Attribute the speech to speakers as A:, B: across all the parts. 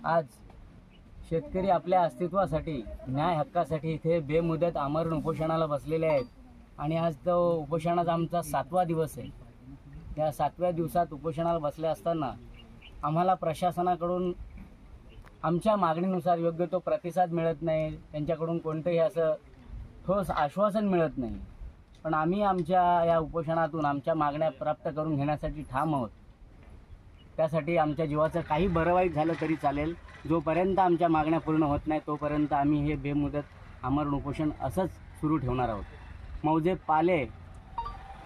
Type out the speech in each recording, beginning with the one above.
A: आज शेतकरी आपल्या अस्तित्वासाठी, न्याय हक्कासाठी इथे बेमुदत आमरण उपोषणाला बसलेले आहेत आणि आज तो उपोषणाचा आमचा 7वा दिवस आहे। या 7व्या दिवसात उपोषणाला बसले असताना आम्हाला प्रशासनाकडून आमच्या मागणीनुसार योग्य तो प्रतिसाद मिळत नाही, त्यांच्याकडून कोणतेही असं ठोस आश्वासन मिळत नाही। पण आम्ही आमच्या या उपोषणातून आमच्या मागण्या प्राप्त करून घेण्यासाठी ठाम आहोत। त्यासाठी आमच्या जीवाचं काही बरं वाईट झालं तरी चालेल, जोपर्यंत आमच्या मागण्या पूर्ण होत नाही तोपर्यंत आम्ही हे बेमुदत आमरण उपोषण असंच सुरू ठेवणार आहोत। मौजे पाले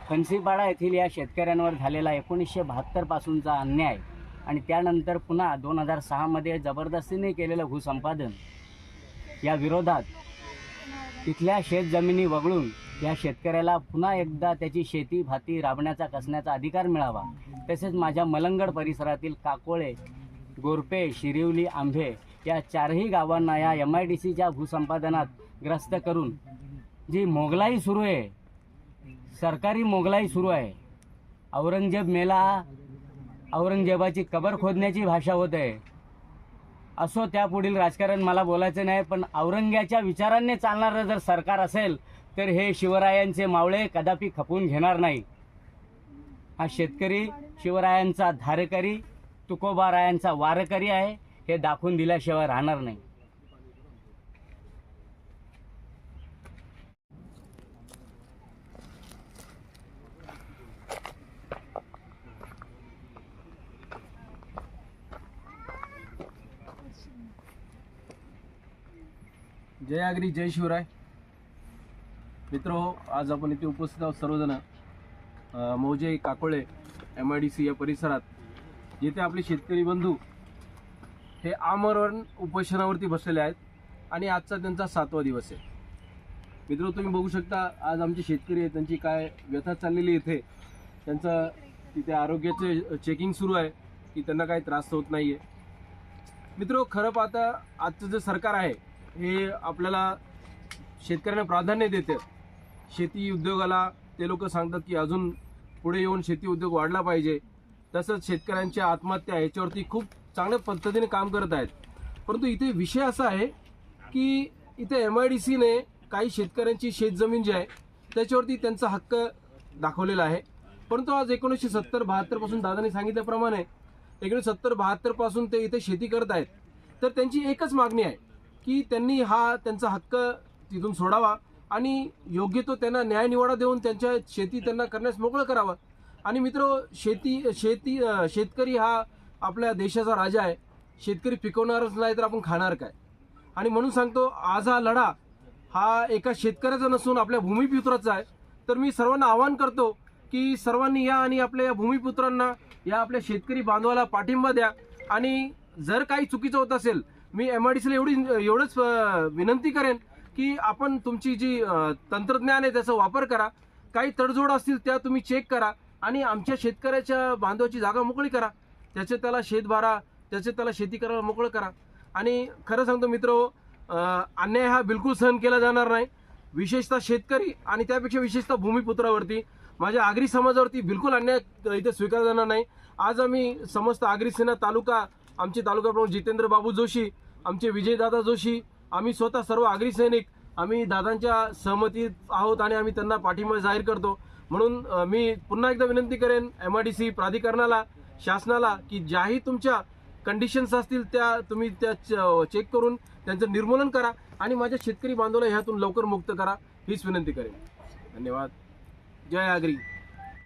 A: फणसीपाडा येथील या शेतकऱ्यांवर झालेला 1972 पासूनचा अन्याय आणि त्यानंतर पुन्हा 2006 मध्ये जबरदस्तीने केलेलं भूसंपादन या विरोधात तिथल्या शेतजमिनी वगळून या शेतकऱ्याला पुन्हा एकदा त्याची शेती भाती राबण्याचा कसण्याचा अधिकार मिळावा। तसेच माझ्या मलंगड परिसरातील काकोळे, गोरपे, शिरिवली, आंभे या 4ही गावांना या MIDCच्या भूसंपादनात ग्रस्त करून जी मोगलाई सुरू आहे, सरकारी मोगलाई सुरू आहे। औरंगजेब मेला, औरंगजेबाची कबर खोदण्याची भाषा होत आहे। असो, त्यापुढील राजकारण मला बोलायचं नाही, पण औरंग्याच्या विचारांनी चालणारं जर सरकार असेल तर हे शिवरायांचे मावळे कदापि खपवून घेणार नाही। हा शेतकरी शिवरायांचा धारकरी, तुकोबारायांचा वारकरी आहे, हे दाखवून दिल्याशिवाय राहणार नाही।
B: जय आगरी, जय शिवराय। मित्रो, आज आपण इथे उपस्थित आहोत सर्वजण मौजे काकोळे MIDC या परिसरात, जिथे आपले शेतकरी बंधू हे आमरण उपोषणावरती बसलेले आहेत आणि आजचा त्यांचा 7वा दिवस आहे। मित्रो, तुम्ही बघू शकता आज आमचे शेतकरी आहेत, त्यांची काय व्यथा चाललेली इथे। त्यांचं तिथे आरोग्याचे चेकिंग सुरू आहे की त्यांना काही त्रास होत नाही आहे। मित्रो, खरं पाहता आजचं जे सरकार आहे हे आपल्याला शेतकऱ्यांना प्राधान्य देते। शेती उद्योगाला ते लोक सांगतात की अजून पुढे येऊन शेती उद्योग वाढला पाहिजे। तसंच शेतकऱ्यांच्या आत्महत्या याच्यावरती खूप चांगल्या पद्धतीने काम करत आहेत। परंतु इथे विषय असा आहे की इथे MIDCने काही शेतकऱ्यांची शेतजमीन जी आहे त्याच्यावरती त्यांचा हक्क दाखवलेला आहे। परंतु आज 1970-72 पासून दादांनी सांगितल्याप्रमाणे 1970-72 पासून ते इथे शेती करत आहेत। तर त्यांची एकच मागणी आहे की त्यांनी हा त्यांचा हक्क तिथून सोडावा आणि योग्य तो त्यांना न्याय निवाडा देऊन त्यांच्या शेती त्यांना करण्यास मोकळं करावं। आणि मित्रो, शेतकरी हा आपल्या देशाचा राजा आहे। शेतकरी पिकवणारच नाही तर आपण खाणार काय? आणि म्हणून सांगतो, आज हा लढा हा एका शेतकऱ्याचा नसून आपल्या भूमिपुत्राचा आहे। तर मी सर्वांना आवाहन करतो की सर्वांनी या आणि आपल्या या भूमिपुत्रांना, या आपल्या शेतकरी बांधवाला पाठिंबा द्या। आणि जर काही चुकीचं होत असेल, मी MIDCला एवढंच विनंती करेन की आपण तुमची जी तंत्रज्ञान आहे त्याचा वापर करा। काही तडजोड असतील त्या तुम्ही चेक करा आणि आमच्या शेतकऱ्याच्या बांधवाची जागा मोकळी करा, त्याला शेत भरा, त्याला शेती करायला मोकळं करा। आणि खरं सांगतो मित्रो, अन्याय हा बिलकुल सहन केला जाणार नाही, विशेषतः शेतकरी आणि त्यापेक्षा विशेषतः भूमिपुत्रावरती, माझ्या आगरी समाजावरती बिलकुल अन्याय इथे स्वीकारला जाणार नाही। आज आम्ही समस्त आगरी सेना तालुका, आमचे तालुका प्रमुख जितेंद्र बाबू जोशी, आमचे विजयदादा जोशी, आम्ही स्वतः सर्व आगरी सैनिक आम्ही दादांच्या सहमतीत आहोत आणि आम्ही त्यांना पाठिंबा जाहीर करतो। म्हणून मी पुन्हा एकदा विनंती करेन MIDC प्राधिकरणाला, शासनाला की ज्याही तुमच्या कंडिशन्स असतील त्या तुम्ही त्या चेक करून त्यांचं निर्मूलन करा आणि माझ्या शेतकरी बांधवाला ह्यातून लवकर मुक्त करा, हीच विनंती करेन। धन्यवाद। जय आगरी।